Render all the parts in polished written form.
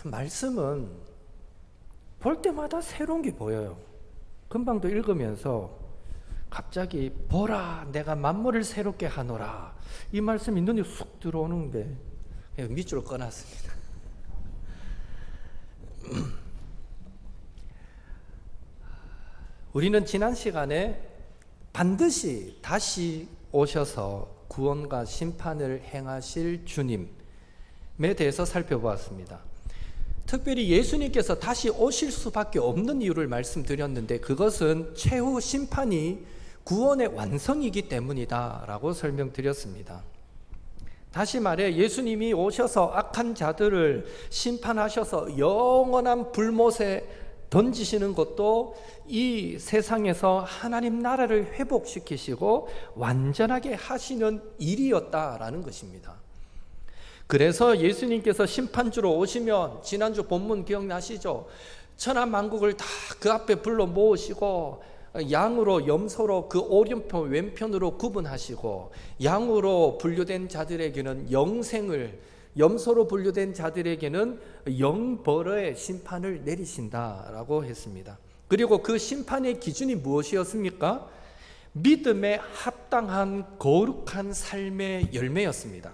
말씀은 볼 때마다 새로운 게 보여요. 금방도 읽으면서 갑자기 보라 내가 만물을 새롭게 하노라, 이 말씀이 눈에 쑥 들어오는 게 밑줄 꺼놨습니다. 우리는 지난 시간에 반드시 다시 오셔서 구원과 심판을 행하실 주님에 대해서 살펴보았습니다. 특별히 예수님께서 다시 오실 수밖에 없는 이유를 말씀드렸는데, 그것은 최후 심판이 구원의 완성이기 때문이다 라고 설명드렸습니다. 다시 말해 예수님이 오셔서 악한 자들을 심판하셔서 영원한 불못에 던지시는 것도 이 세상에서 하나님 나라를 회복시키시고 완전하게 하시는 일이었다라는 것입니다. 그래서 예수님께서 심판주로 오시면, 지난주 본문 기억나시죠? 천하만국을 다 그 앞에 불러 모으시고 양으로 염소로 그 오른편 왼편으로 구분하시고, 양으로 분류된 자들에게는 영생을, 염소로 분류된 자들에게는 영벌의 심판을 내리신다라고 했습니다. 그리고 그 심판의 기준이 무엇이었습니까? 믿음에 합당한 거룩한 삶의 열매였습니다.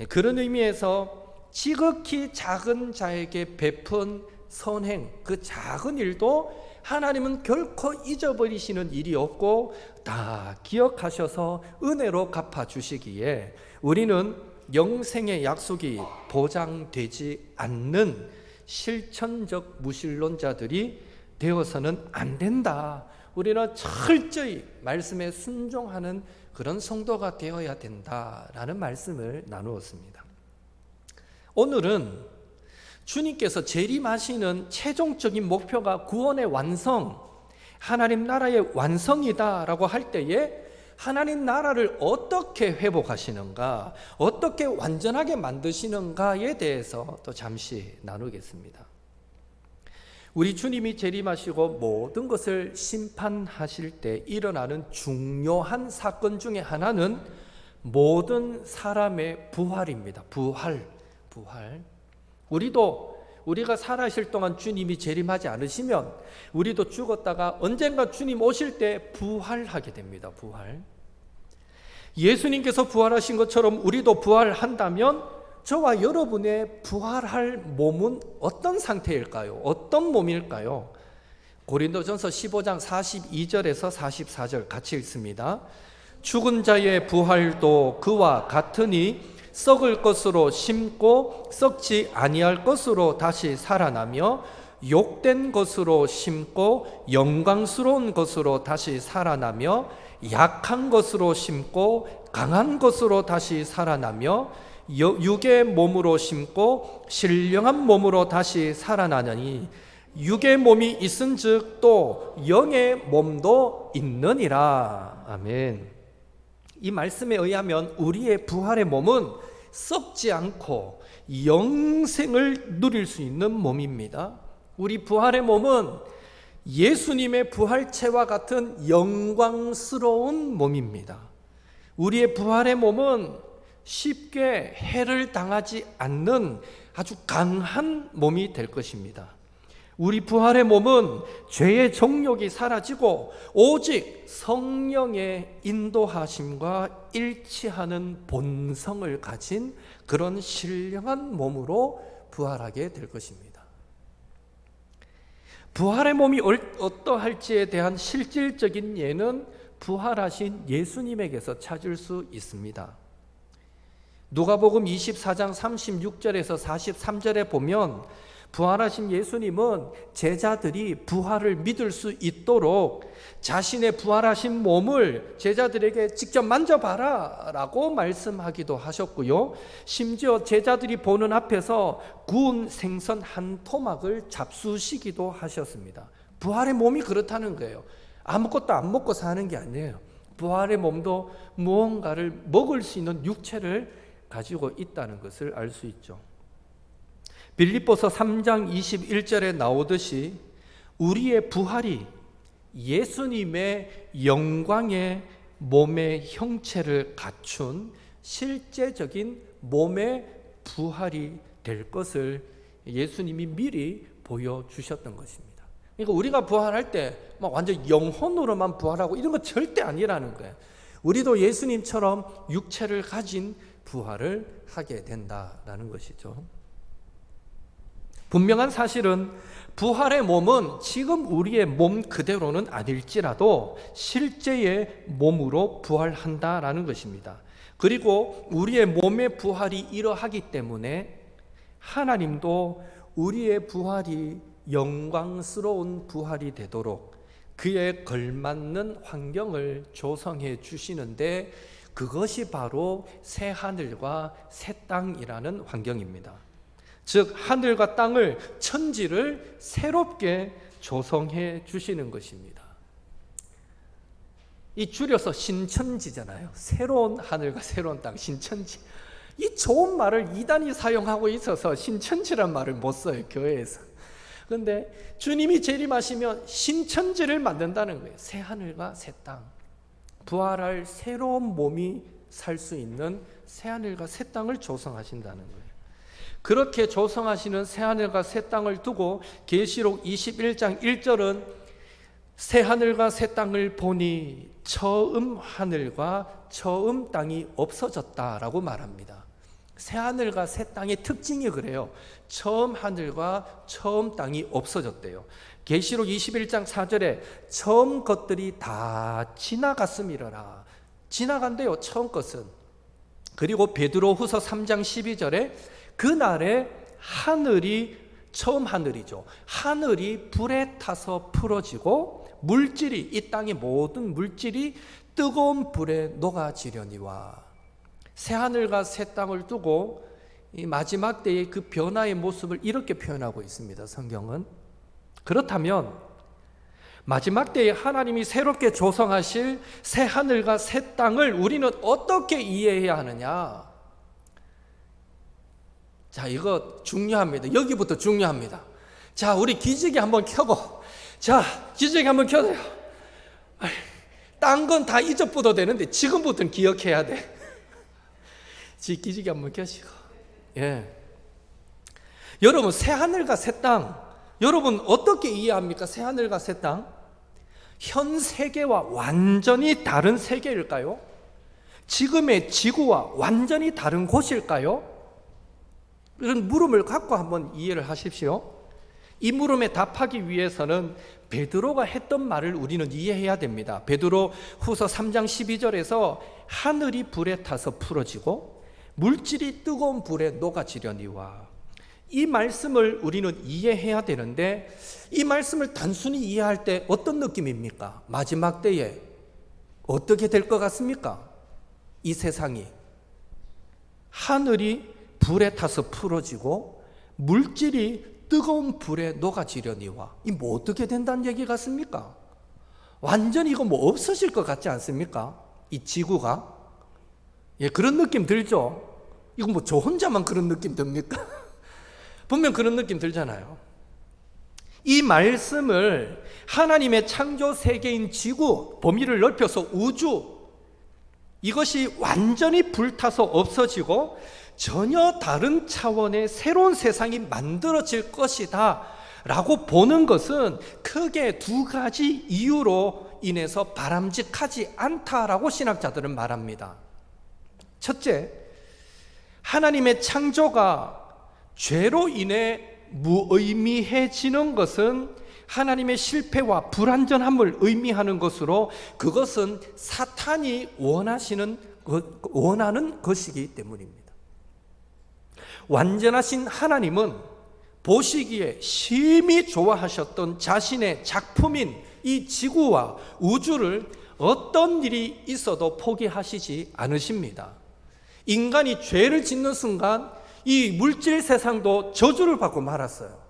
그런 의미에서 지극히 작은 자에게 베푼 선행, 그 작은 일도 하나님은 결코 잊어버리시는 일이 없고 다 기억하셔서 은혜로 갚아주시기에 우리는 영생의 약속이 보장되지 않는 실천적 무신론자들이 되어서는 안 된다. 우리는 철저히 말씀에 순종하는 그런 성도가 되어야 된다라는 말씀을 나누었습니다. 오늘은 주님께서 재림하시는 최종적인 목표가 구원의 완성, 하나님 나라의 완성이다라고 할 때에 하나님 나라를 어떻게 회복하시는가, 어떻게 완전하게 만드시는가에 대해서 또 잠시 나누겠습니다. 우리 주님이 재림하시고 모든 것을 심판하실 때 일어나는 중요한 사건 중에 하나는 모든 사람의 부활입니다. 부활. 우리가 살아있을 동안 주님이 재림하지 않으시면 우리도 죽었다가 언젠가 주님 오실 때 부활하게 됩니다. 부활. 예수님께서 부활하신 것처럼 우리도 부활한다면 저와 여러분의 부활할 몸은 어떤 상태일까요? 어떤 몸일까요? 고린도전서 15장 42절에서 44절 같이 읽습니다. 죽은 자의 부활도 그와 같으니 썩을 것으로 심고 썩지 아니할 것으로 다시 살아나며, 욕된 것으로 심고 영광스러운 것으로 다시 살아나며, 약한 것으로 심고 강한 것으로 다시 살아나며, 육의 몸으로 심고 신령한 몸으로 다시 살아나느니 육의 몸이 있은즉 또 영의 몸도 있느니라. 아멘. 이 말씀에 의하면 우리의 부활의 몸은 썩지 않고 영생을 누릴 수 있는 몸입니다. 우리 부활의 몸은 예수님의 부활체와 같은 영광스러운 몸입니다. 우리의 부활의 몸은 쉽게 해를 당하지 않는 아주 강한 몸이 될 것입니다. 우리 부활의 몸은 죄의 정욕이 사라지고 오직 성령의 인도하심과 일치하는 본성을 가진 그런 신령한 몸으로 부활하게 될 것입니다. 부활의 몸이 어떠할지에 대한 실질적인 예는 부활하신 예수님에게서 찾을 수 있습니다. 누가복음 24장 36절에서 43절에 보면 부활하신 예수님은 제자들이 부활을 믿을 수 있도록 자신의 부활하신 몸을 제자들에게 직접 만져봐라 라고 말씀하기도 하셨고요. 심지어 제자들이 보는 앞에서 구운 생선 한 토막을 잡수시기도 하셨습니다. 부활의 몸이 그렇다는 거예요. 아무것도 안 먹고 사는 게 아니에요. 부활의 몸도 무언가를 먹을 수 있는 육체를 가지고 있다는 것을 알 수 있죠. 빌립보서 3장 21절에 나오듯이 우리의 부활이 예수님의 영광의 몸의 형체를 갖춘 실제적인 몸의 부활이 될 것을 예수님이 미리 보여주셨던 것입니다. 그러니까 우리가 부활할 때 막 완전 영혼으로만 부활하고 이런 거 절대 아니라는 거예요. 우리도 예수님처럼 육체를 가진 부활을 하게 된다라는 것이죠. 분명한 사실은 부활의 몸은 지금 우리의 몸 그대로는 아닐지라도 실제의 몸으로 부활한다라는 것입니다. 그리고 우리의 몸의 부활이 이러하기 때문에 하나님도 우리의 부활이 영광스러운 부활이 되도록 그에 걸맞는 환경을 조성해 주시는데 그것이 바로 새 하늘과 새 땅이라는 환경입니다. 즉 하늘과 땅을, 천지를 새롭게 조성해 주시는 것입니다. 이 줄여서 신천지잖아요. 새로운 하늘과 새로운 땅, 신천지. 이 좋은 말을 이단이 사용하고 있어서 신천지란 말을 못 써요, 교회에서. 그런데 주님이 재림하시면 신천지를 만든다는 거예요. 새 하늘과 새 땅. 부활할 새로운 몸이 살 수 있는 새 하늘과 새 땅을 조성하신다는 거예요. 그렇게 조성하시는 새 하늘과 새 땅을 두고 계시록 21장 1절은 새 하늘과 새 땅을 보니 처음 하늘과 처음 땅이 없어졌다라고 말합니다. 새 하늘과 새 땅의 특징이 그래요. 처음 하늘과 처음 땅이 없어졌대요. 계시록 21장 4절에 처음 것들이 다 지나갔음이러라. 지나간대요, 처음 것은. 그리고 베드로후서 3장 12절에 그날에 하늘이, 처음 하늘이죠, 하늘이 불에 타서 풀어지고 물질이, 이 땅의 모든 물질이 뜨거운 불에 녹아지려니와. 새 하늘과 새 땅을 두고 이 마지막 때의 그 변화의 모습을 이렇게 표현하고 있습니다, 성경은. 그렇다면 마지막 때에 하나님이 새롭게 조성하실 새 하늘과 새 땅을 우리는 어떻게 이해해야 하느냐? 자, 이거 중요합니다. 여기부터 중요합니다. 자, 우리 기저귀 한번 켜고, 자, 기저귀 한번 켜세요. 딴 건 다 잊어버려도 되는데 지금부터는 기억해야 돼. 기저귀 한번 켜시고. 예. 여러분, 새 하늘과 새 땅, 여러분 어떻게 이해합니까? 새 하늘과 새 땅? 현 세계와 완전히 다른 세계일까요? 지금의 지구와 완전히 다른 곳일까요? 이런 물음을 갖고 한번 이해를 하십시오. 이 물음에 답하기 위해서는 베드로가 했던 말을 우리는 이해해야 됩니다. 베드로 후서 3장 12절에서 하늘이 불에 타서 풀어지고 물질이 뜨거운 불에 녹아지려니와, 이 말씀을 우리는 이해해야 되는데 이 말씀을 단순히 이해할 때 어떤 느낌입니까? 마지막 때에 어떻게 될 것 같습니까? 이 세상이 하늘이 불에 타서 풀어지고 물질이 뜨거운 불에 녹아지려니와, 이 뭐 어떻게 된다는 얘기 같습니까? 완전히 이거 뭐 없어질 것 같지 않습니까? 이 지구가. 예, 그런 느낌 들죠? 이거 뭐 저 혼자만 그런 느낌 듭니까? 분명 그런 느낌 들잖아요. 이 말씀을 하나님의 창조 세계인 지구, 범위를 넓혀서 우주, 이것이 완전히 불타서 없어지고 전혀 다른 차원의 새로운 세상이 만들어질 것이다 라고 보는 것은 크게 두 가지 이유로 인해서 바람직하지 않다라고 신학자들은 말합니다. 첫째, 하나님의 창조가 죄로 인해 무의미해지는 것은 하나님의 실패와 불완전함을 의미하는 것으로, 그것은 사탄이 원하는 것이기 때문입니다. 완전하신 하나님은 보시기에 심히 좋아하셨던 자신의 작품인 이 지구와 우주를 어떤 일이 있어도 포기하시지 않으십니다. 인간이 죄를 짓는 순간 이 물질 세상도 저주를 받고 말았어요.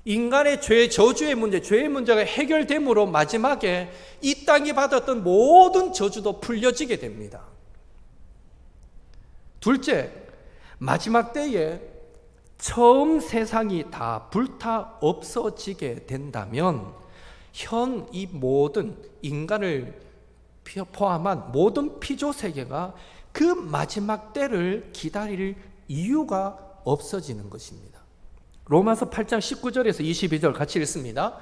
인간의 죄, 저주의 문제, 죄의 문제가 해결됨으로 마지막에 이 땅이 받았던 모든 저주도 풀려지게 됩니다. 둘째, 마지막 때에 처음 세상이 다 불타 없어지게 된다면 현 이 모든 인간을 포함한 모든 피조 세계가 그 마지막 때를 기다릴 이유가 없어지는 것입니다. 로마서 8장 19절에서 22절 같이 읽습니다.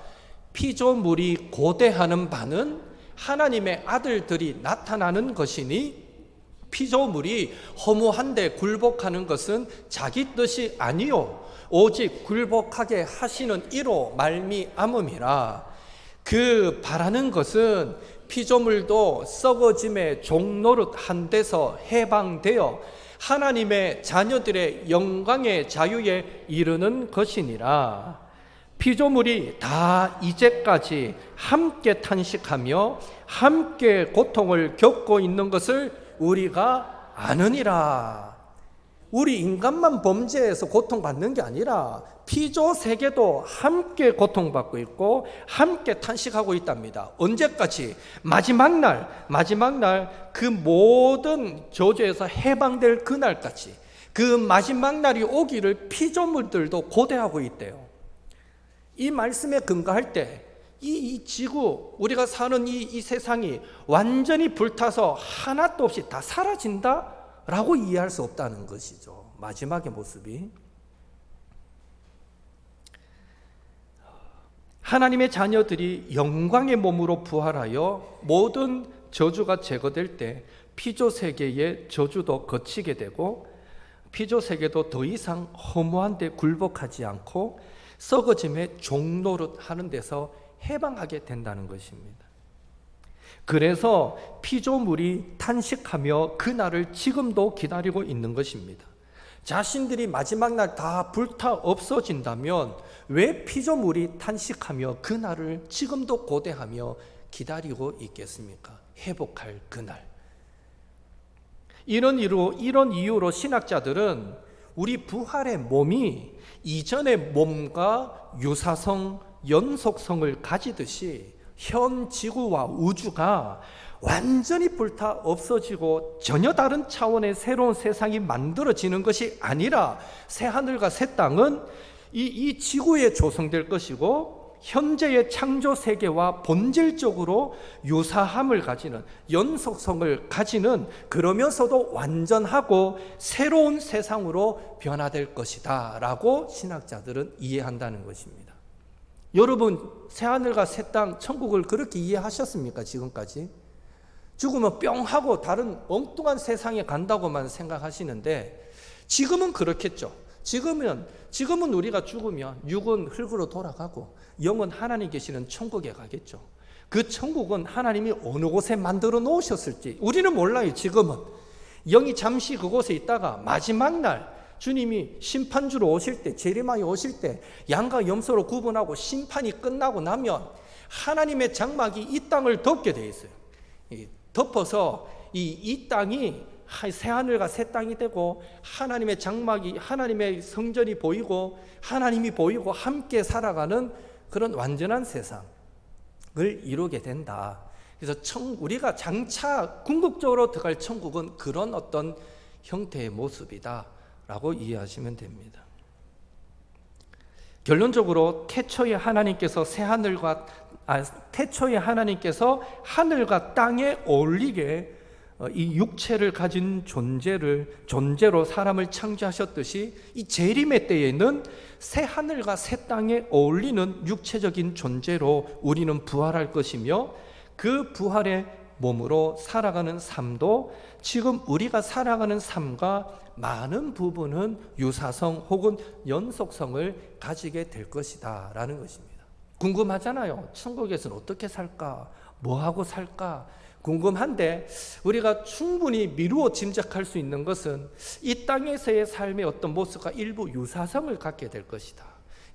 피조물이 고대하는 바는 하나님의 아들들이 나타나는 것이니 피조물이 허무한데 굴복하는 것은 자기 뜻이 아니요 오직 굴복하게 하시는 이로 말미암음이라. 그 바라는 것은 피조물도 썩어짐의 종노릇한 데서 해방되어 하나님의 자녀들의 영광의 자유에 이르는 것이니라. 피조물이 다 이제까지 함께 탄식하며 함께 고통을 겪고 있는 것을 우리가 아느니라. 우리 인간만 범죄해서 고통받는 게 아니라 피조 세계도 함께 고통받고 있고 함께 탄식하고 있답니다. 언제까지? 마지막 날 그 모든 저주에서 해방될 그날까지, 그 마지막 날이 오기를 피조물들도 고대하고 있대요. 이 말씀에 근거할 때 이 지구, 우리가 사는 이 세상이 완전히 불타서 하나도 없이 다 사라진다라고 이해할 수 없다는 것이죠. 마지막의 모습이. 하나님의 자녀들이 영광의 몸으로 부활하여 모든 저주가 제거될 때 피조 세계의 저주도 거치게 되고 피조 세계도 더 이상 허무한 데 굴복하지 않고 썩어짐의 종노릇 하는 데서 해방하게 된다는 것입니다. 그래서 피조물이 탄식하며 그날을 지금도 기다리고 있는 것입니다. 자신들이 마지막 날 다 불타 없어진다면 왜 피조물이 탄식하며 그날을 지금도 고대하며 기다리고 있겠습니까? 회복할 그날. 이런 이유로 신학자들은 우리 부활의 몸이 이전의 몸과 유사성, 연속성을 가지듯이 현 지구와 우주가 완전히 불타 없어지고 전혀 다른 차원의 새로운 세상이 만들어지는 것이 아니라 새하늘과 새 땅은 이 지구에 조성될 것이고 현재의 창조 세계와 본질적으로 유사함을 가지는, 연속성을 가지는, 그러면서도 완전하고 새로운 세상으로 변화될 것이다 라고 신학자들은 이해한다는 것입니다. 여러분, 새하늘과 새 땅, 천국을 그렇게 이해하셨습니까? 지금까지? 죽으면 뿅 하고 다른 엉뚱한 세상에 간다고만 생각하시는데 지금은 그렇겠죠. 지금은 우리가 죽으면 육은 흙으로 돌아가고 영은 하나님 계시는 천국에 가겠죠. 그 천국은 하나님이 어느 곳에 만들어 놓으셨을지 우리는 몰라요. 지금은 영이 잠시 그곳에 있다가 마지막 날 주님이 심판주로 오실 때, 재림하여 오실 때 양과 염소로 구분하고 심판이 끝나고 나면 하나님의 장막이 이 땅을 덮게 돼 있어요. 덮어서 이 땅이 새하늘과 새 땅이 되고 하나님의 장막이, 하나님의 성전이 보이고 하나님이 보이고 함께 살아가는 그런 완전한 세상을 이루게 된다. 그래서 우리가 장차 궁극적으로 들어갈 천국은 그런 어떤 형태의 모습이다 라고 이해하시면 됩니다. 결론적으로 태초에 하나님께서 하늘과 땅에 어울리게 이 육체를 가진 존재로 사람을 창조하셨듯이 이 재림의 때에는 새 하늘과 새 땅에 어울리는 육체적인 존재로 우리는 부활할 것이며 그 부활의 몸으로 살아가는 삶도 지금 우리가 살아가는 삶과 많은 부분은 유사성 혹은 연속성을 가지게 될 것이다 라는 것입니다. 궁금하잖아요. 천국에서는 어떻게 살까? 뭐하고 살까? 궁금한데 우리가 충분히 미루어 짐작할 수 있는 것은 이 땅에서의 삶의 어떤 모습과 일부 유사성을 갖게 될 것이다.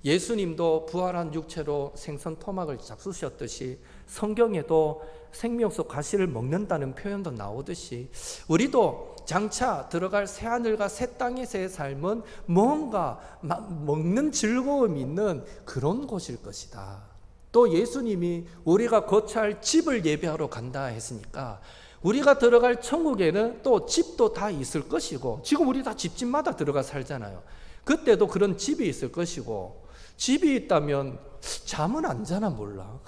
예수님도 부활한 육체로 생선 토막을 잡수셨듯이 성경에도 생명수 가시를 먹는다는 표현도 나오듯이 우리도 장차 들어갈 새하늘과 새 땅에서의 삶은 뭔가 먹는 즐거움이 있는 그런 곳일 것이다. 또 예수님이 우리가 거처할 집을 예배하러 간다 했으니까 우리가 들어갈 천국에는 또 집도 다 있을 것이고 지금 우리 다 집집마다 들어가 살잖아요. 그때도 그런 집이 있을 것이고 집이 있다면 잠은 안 자나 몰라.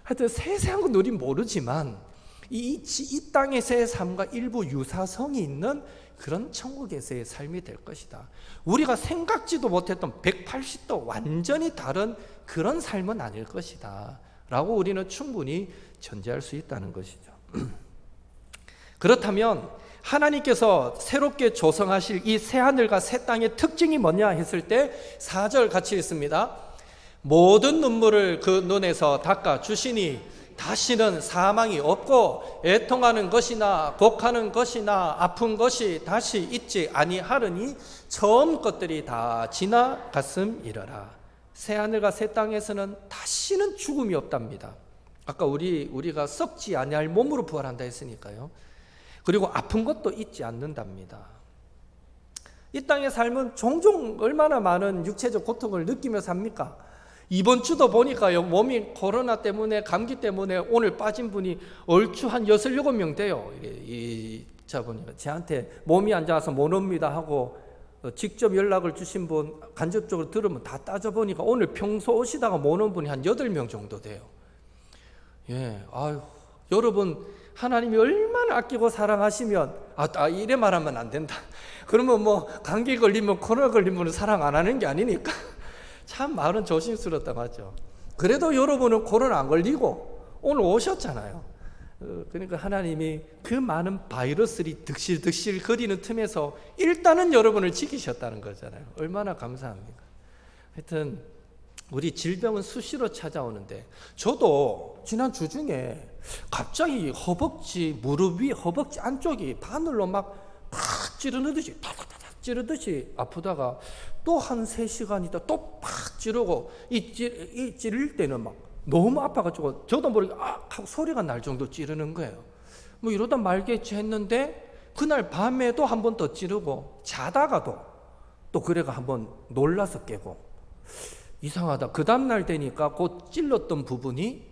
하여튼 세세한 건 우린 모르지만 이 땅에서의 삶과 일부 유사성이 있는 그런 천국에서의 삶이 될 것이다. 우리가 생각지도 못했던 180도 완전히 다른 그런 삶은 아닐 것이다 라고 우리는 충분히 전제할 수 있다는 것이죠. 그렇다면 하나님께서 새롭게 조성하실 이 새하늘과 새 땅의 특징이 뭐냐 했을 때 4절 같이 읽습니다. 모든 눈물을 그 눈에서 닦아 주시니 다시는 사망이 없고 애통하는 것이나 곡하는 것이나 아픈 것이 다시 있지 아니하리니 처음 것들이 다 지나갔음이러라. 새하늘과 새 땅에서는 다시는 죽음이 없답니다. 아까 우리가 썩지 아니할 몸으로 부활한다 했으니까요. 그리고 아픈 것도 있지 않는답니다. 이 땅의 삶은 종종 얼마나 많은 육체적 고통을 느끼며 삽니까? 이번 주도 보니까요, 몸이 코로나 때문에, 감기 때문에 오늘 빠진 분이 얼추 한 6, 7명 돼요. 자 보니까 저한테 몸이 안 좋아서 못 옵니다 하고 직접 연락을 주신 분 간접적으로 들으면 다 따져보니까 오늘 평소 오시다가 못 온 분이 한 8명 정도 돼요. 예, 아유, 여러분 하나님이 얼마나 아끼고 사랑하시면 이래 말하면 안 된다. 그러면 뭐 감기 걸리면 코로나 걸리면 사랑 안 하는 게 아니니까 참 말은 조심스럽다고 하죠. 그래도 여러분은 코로나 안 걸리고 오늘 오셨잖아요. 그러니까 하나님이 그 많은 바이러스들이 득실득실 거리는 틈에서 일단은 여러분을 지키셨다는 거잖아요. 얼마나 감사합니까? 하여튼 우리 질병은 수시로 찾아오는데 저도 지난 주 중에 갑자기 허벅지, 무릎 위 허벅지 안쪽이 바늘로 막 찌르듯이 타닥타닥 찌르듯이 아프다가 또 한 3시간 있다 또 팍 찌르고 이 찌를 때는 막 너무 아파가지고 저도 모르게 하고 소리가 날 정도 찌르는 거예요. 뭐 이러다 말겠지 했는데 그날 밤에도 한 번 더 찌르고 자다가도 또 그래가 한 번 놀라서 깨고 이상하다. 그 다음날 되니까 그 찔렀던 부분이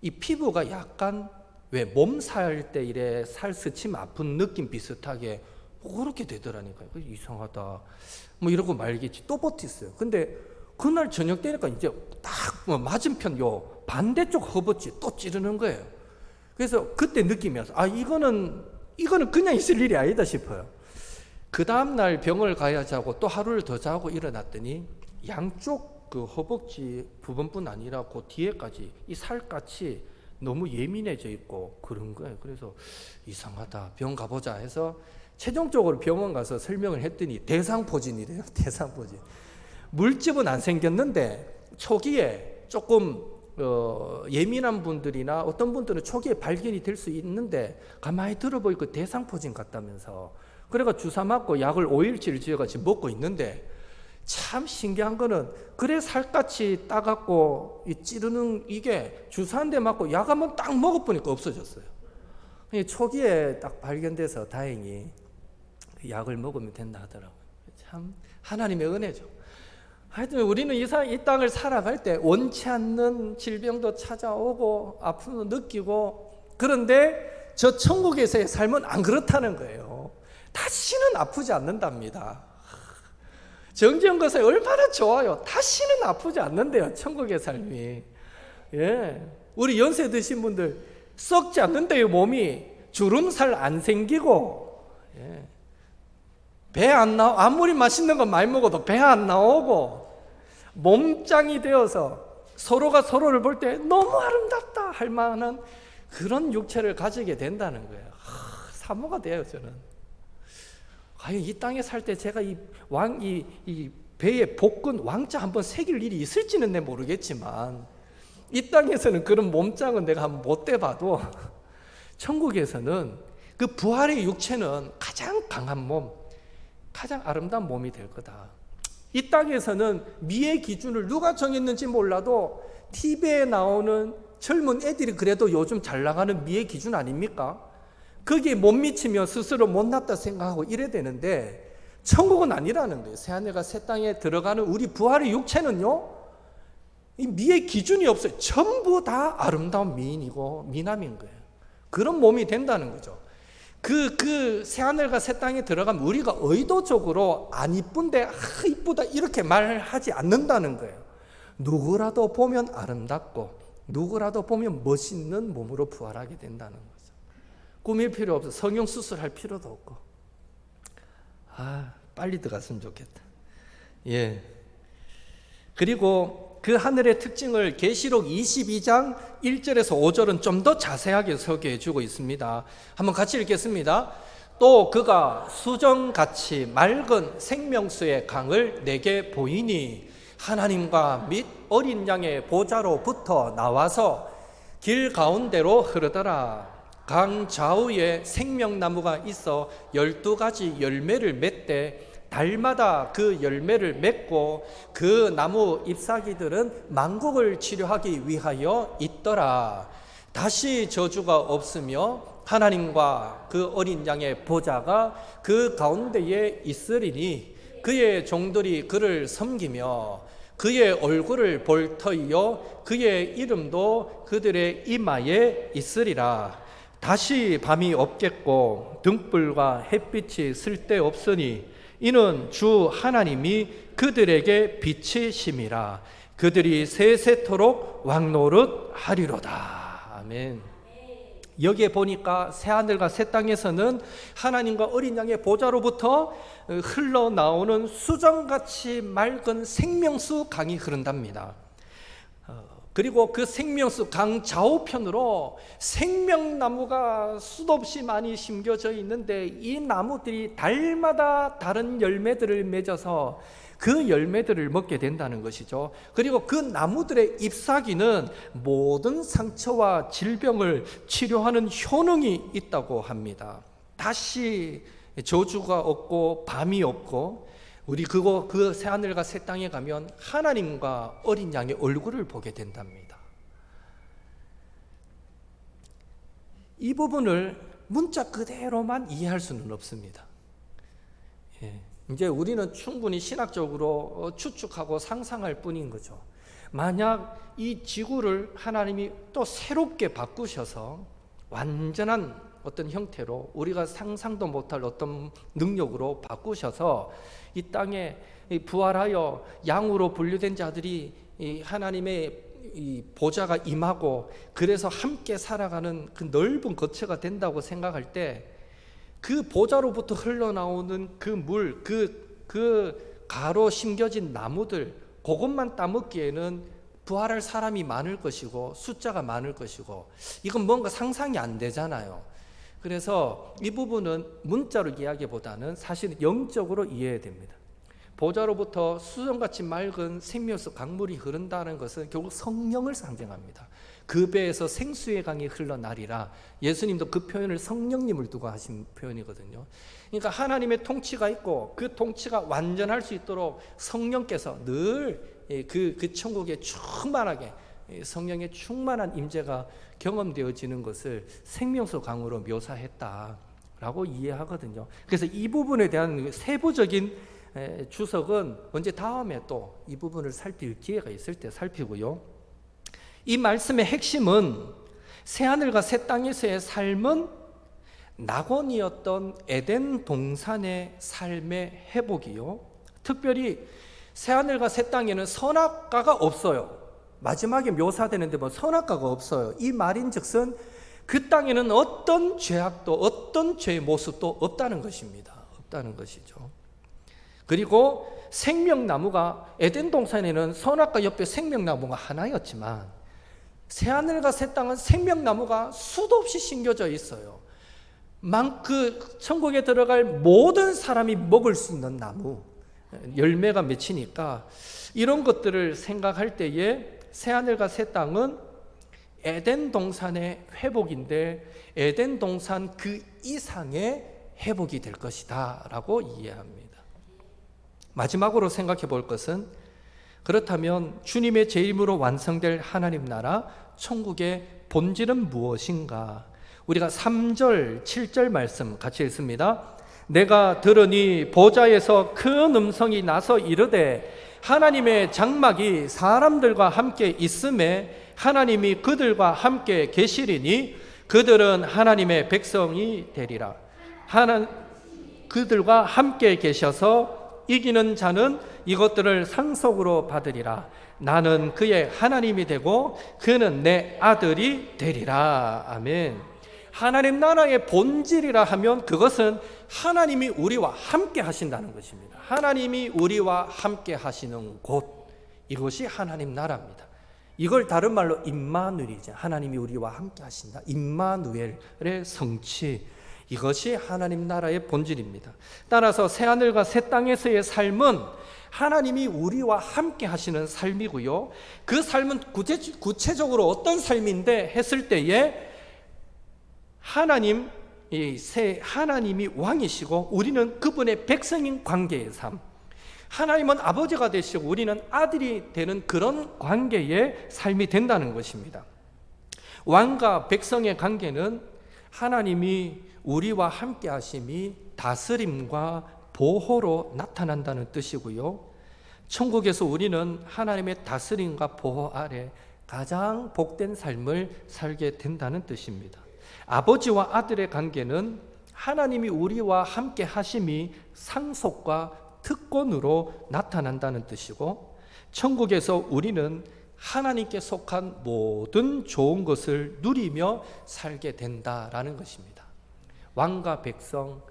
이 피부가 약간 왜 몸살 때 이래 살 스치면 아픈 느낌 비슷하게 그렇게 되더라니까요. 이상하다. 뭐 이러고 말겠지. 또 버텼어요. 근데 그날 저녁 되니까 이제 딱 맞은편 요 반대쪽 허벅지 또 찌르는 거예요. 그래서 그때 느끼면서 이거는 그냥 있을 일이 아니다 싶어요. 그 다음날 병을 가야 자고 또 하루를 더 자고 일어났더니 양쪽 그 허벅지 부분뿐 아니라 그 뒤에까지 이 살갗이 너무 예민해져 있고 그런 거예요. 그래서 이상하다. 병 가보자 해서 최종적으로 병원 가서 설명을 했더니 대상포진이래요. 대상포진. 물집은 안 생겼는데 초기에 조금 예민한 분들이나 어떤 분들은 초기에 발견이 될 수 있는데 가만히 들어보니까 대상포진 같다면서 그래가 주사 맞고 약을 5일치를 지어가지고 먹고 있는데 참 신기한 거는 그래 살갗이 따갑고 이 찌르는 이게 주사 한 대 맞고 약 한번 딱 먹어보니까 없어졌어요. 초기에 딱 발견돼서 다행히 약을 먹으면 된다 하더라고요. 참 하나님의 은혜죠. 하여튼 우리는 이 땅을 살아갈 때 원치 않는 질병도 찾아오고 아픔도 느끼고 그런데 저 천국에서의 삶은 안 그렇다는 거예요. 다시는 아프지 않는답니다. 정지영거사에 얼마나 좋아요. 다시는 아프지 않는데요. 천국의 삶이. 예, 우리 연세 드신 분들 썩지 않는데요. 몸이 주름살 안 생기고 예. 배 안 나오 아무리 맛있는 거 많이 먹어도 배 안 나오고 몸짱이 되어서 서로가 서로를 볼 때 너무 아름답다 할 만한 그런 육체를 가지게 된다는 거예요. 사모가 돼요. 저는 과연 이 땅에 살 때 제가 이 배에 복근 왕자 한번 새길 일이 있을지는 내 모르겠지만 이 땅에서는 그런 몸짱은 내가 한번 못 돼봐도 천국에서는 그 부활의 육체는 가장 강한 몸, 가장 아름다운 몸이 될 거다. 이 땅에서는 미의 기준을 누가 정했는지 몰라도 TV에 나오는 젊은 애들이 그래도 요즘 잘 나가는 미의 기준 아닙니까? 거기에 못 미치면 스스로 못났다 생각하고 이래야 되는데 천국은 아니라는 거예요. 새하늘과 새 땅에 들어가는 우리 부활의 육체는요, 이 미의 기준이 없어요. 전부 다 아름다운 미인이고 미남인 거예요. 그런 몸이 된다는 거죠. 그 새하늘과 새 땅에 들어가면 우리가 의도적으로 안 이쁜데 이쁘다 이렇게 말하지 않는다는 거예요. 누구라도 보면 아름답고 누구라도 보면 멋있는 몸으로 부활하게 된다는 거죠. 꾸밀 필요 없어. 성형수술할 필요도 없고 빨리 들어갔으면 좋겠다. 예. 그리고 그 하늘의 특징을 계시록 22장 1절에서 5절은 좀 더 자세하게 소개해 주고 있습니다. 한번 같이 읽겠습니다. 또 그가 수정같이 맑은 생명수의 강을 내게 보이니 하나님과 및 어린 양의 보좌로부터 나와서 길 가운데로 흐르더라. 강 좌우에 생명나무가 있어 12가지 열매를 맺되 달마다 그 열매를 맺고 그 나무 잎사귀들은 만국을 치료하기 위하여 있더라. 다시 저주가 없으며 하나님과 그 어린 양의 보좌가 그 가운데에 있으리니 그의 종들이 그를 섬기며 그의 얼굴을 볼 터이요 그의 이름도 그들의 이마에 있으리라. 다시 밤이 없겠고 등불과 햇빛이 쓸데없으니 이는 주 하나님이 그들에게 빛이심이라. 그들이 세세토록 왕노릇 하리로다. 아멘. 여기에 보니까 새하늘과 새 땅에서는 하나님과 어린 양의 보좌로부터 흘러나오는 수정같이 맑은 생명수 강이 흐른답니다. 그리고 그 생명수 강 좌우편으로 생명나무가 수도 없이 많이 심겨져 있는데 이 나무들이 달마다 다른 열매들을 맺어서 그 열매들을 먹게 된다는 것이죠. 그리고 그 나무들의 잎사귀는 모든 상처와 질병을 치료하는 효능이 있다고 합니다. 다시 저주가 없고 밤이 없고 우리 그 새하늘과 새 땅에 가면 하나님과 어린 양의 얼굴을 보게 된답니다. 이 부분을 문자 그대로만 이해할 수는 없습니다. 이제 우리는 충분히 신학적으로 추측하고 상상할 뿐인 거죠. 만약 이 지구를 하나님이 또 새롭게 바꾸셔서 완전한 어떤 형태로 우리가 상상도 못할 어떤 능력으로 바꾸셔서 이 땅에 부활하여 양으로 분류된 자들이 하나님의 이 보좌가 임하고 그래서 함께 살아가는 그 넓은 거처가 된다고 생각할 때 그 보좌로부터 흘러나오는 그 물, 그 가로 심겨진 나무들 그것만 따먹기에는 부활할 사람이 많을 것이고 숫자가 많을 것이고 이건 뭔가 상상이 안 되잖아요. 그래서 이 부분은 문자로 이야기보다는 사실 영적으로 이해해야 됩니다. 보좌로부터 수정같이 맑은 생명수 강물이 흐른다는 것은 결국 성령을 상징합니다. 그 배에서 생수의 강이 흘러나리라. 예수님도 그 표현을 성령님을 두고 하신 표현이거든요. 그러니까 하나님의 통치가 있고 그 통치가 완전할 수 있도록 성령께서 늘 그 천국에 충만하게 성령의 충만한 임재가 경험되어지는 것을 생명수 강으로 묘사했다라고 이해하거든요. 그래서 이 부분에 대한 세부적인 주석은 언제 다음에 또 이 부분을 살필 기회가 있을 때 살피고요. 이 말씀의 핵심은 새하늘과 새 땅에서의 삶은 낙원이었던 에덴 동산의 삶의 회복이요. 특별히 새하늘과 새 땅에는 선악과가 없어요. 마지막에 묘사되는데 뭐 선악과가 없어요. 이 말인즉슨 그 땅에는 어떤 죄악도 어떤 죄의 모습도 없다는 것입니다. 없다는 것이죠. 그리고 생명나무가 에덴 동산에는 선악과 옆에 생명나무가 하나였지만 새하늘과 새 땅은 생명나무가 수도 없이 심겨져 있어요. 그 천국에 들어갈 모든 사람이 먹을 수 있는 나무, 열매가 맺히니까 이런 것들을 생각할 때에 새하늘과 새 땅은 에덴 동산의 회복인데 에덴 동산 그 이상의 회복이 될 것이다 라고 이해합니다. 마지막으로 생각해 볼 것은 그렇다면 주님의 재림으로 완성될 하나님 나라 천국의 본질은 무엇인가? 우리가 3절 7절 말씀 같이 읽습니다. 내가 들으니 보좌에서 큰 음성이 나서 이르되 하나님의 장막이 사람들과 함께 있음에 하나님이 그들과 함께 계시리니 그들은 하나님의 백성이 되리라. 그들과 함께 계셔서 이기는 자는 이것들을 상속으로 받으리라. 나는 그의 하나님이 되고 그는 내 아들이 되리라. 아멘. 하나님 나라의 본질이라 하면 그것은 하나님이 우리와 함께 하신다는 것입니다. 하나님이 우리와 함께 하시는 곳, 이것이 하나님 나라입니다. 이걸 다른 말로 임마누엘이죠. 하나님이 우리와 함께 하신다. 임마누엘의 성취, 이것이 하나님 나라의 본질입니다. 따라서 새하늘과 새 땅에서의 삶은 하나님이 우리와 함께 하시는 삶이고요. 그 삶은 구체적으로 어떤 삶인데 했을 때에 하나님이 왕이시고 우리는 그분의 백성인 관계의 삶, 하나님은 아버지가 되시고 우리는 아들이 되는 그런 관계의 삶이 된다는 것입니다. 왕과 백성의 관계는 하나님이 우리와 함께 하심이 다스림과 보호로 나타난다는 뜻이고요. 천국에서 우리는 하나님의 다스림과 보호 아래 가장 복된 삶을 살게 된다는 뜻입니다. 아버지와 아들의 관계는 하나님이 우리와 함께 하심이 상속과 특권으로 나타난다는 뜻이고, 천국에서 우리는 하나님께 속한 모든 좋은 것을 누리며 살게 된다라는 것입니다. 왕과 백성,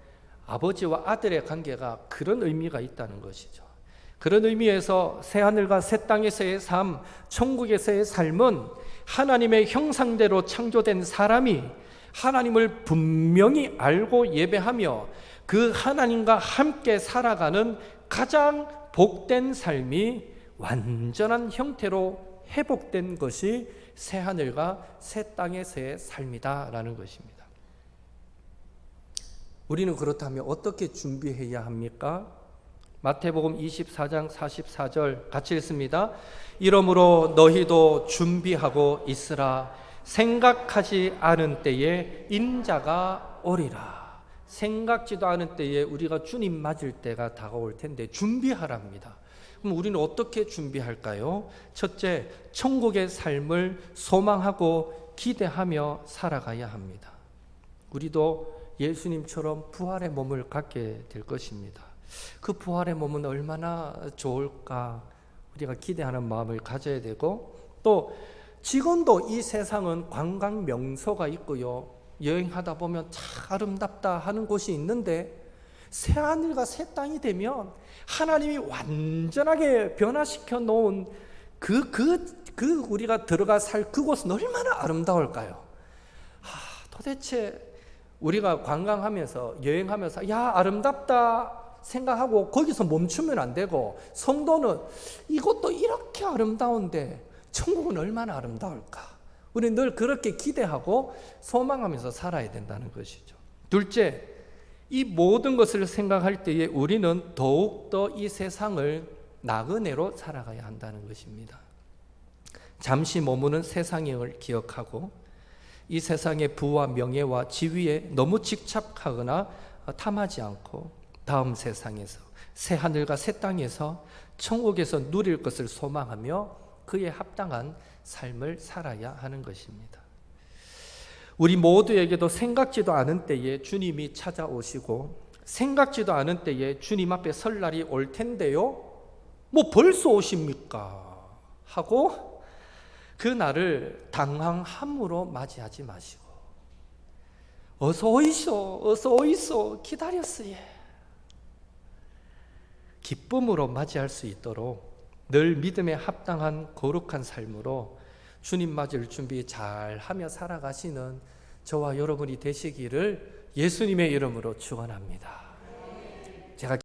아버지와 아들의 관계가 그런 의미가 있다는 것이죠. 그런 의미에서 새하늘과 새 땅에서의 삶, 천국에서의 삶은 하나님의 형상대로 창조된 사람이 하나님을 분명히 알고 예배하며 그 하나님과 함께 살아가는 가장 복된 삶이 완전한 형태로 회복된 것이 새하늘과 새 땅에서의 삶이다라는 것입니다. 우리는 그렇다면 어떻게 준비해야 합니까? 마태복음 24장 44절 같이 읽습니다. 이러므로 너희도 준비하고 있으라. 생각하지 않은 때에 인자가 오리라. 생각지도 않은 때에 우리가 주님 맞을 때가 다가올 텐데 준비하랍니다. 그럼 우리는 어떻게 준비할까요? 첫째, 천국의 삶을 소망하고 기대하며 살아가야 합니다. 우리도 예수님처럼 부활의 몸을 갖게 될 것입니다. 그 부활의 몸은 얼마나 좋을까 우리가 기대하는 마음을 가져야 되고, 또 지금도 이 세상은 관광 명소가 있고요, 여행하다 보면 참 아름답다 하는 곳이 있는데 새하늘과 새 땅이 되면 하나님이 완전하게 변화시켜 놓은 그 우리가 들어가 살 그곳은 얼마나 아름다울까요? 도대체 우리가 관광하면서 여행하면서 야 아름답다 생각하고 거기서 멈추면 안 되고, 성도는 이것도 이렇게 아름다운데 천국은 얼마나 아름다울까? 우리는 늘 그렇게 기대하고 소망하면서 살아야 된다는 것이죠. 둘째, 이 모든 것을 생각할 때에 우리는 더욱더 이 세상을 나그네로 살아가야 한다는 것입니다. 잠시 머무는 세상을 기억하고 이 세상의 부와 명예와 지위에 너무 집착하거나 탐하지 않고 다음 세상에서 새 하늘과 새 땅에서 천국에서 누릴 것을 소망하며 그에 합당한 삶을 살아야 하는 것입니다. 우리 모두에게도 생각지도 않은 때에 주님이 찾아오시고 생각지도 않은 때에 주님 앞에 설 날이 올 텐데요, 뭐 벌써 오십니까? 하고 그 날을 당황함으로 맞이하지 마시고 어서 오이소, 어서 오이소 기다렸어요. 기쁨으로 맞이할 수 있도록 늘 믿음에 합당한 거룩한 삶으로 주님 맞을 준비 잘 하며 살아가시는 저와 여러분이 되시기를 예수님의 이름으로 축원합니다.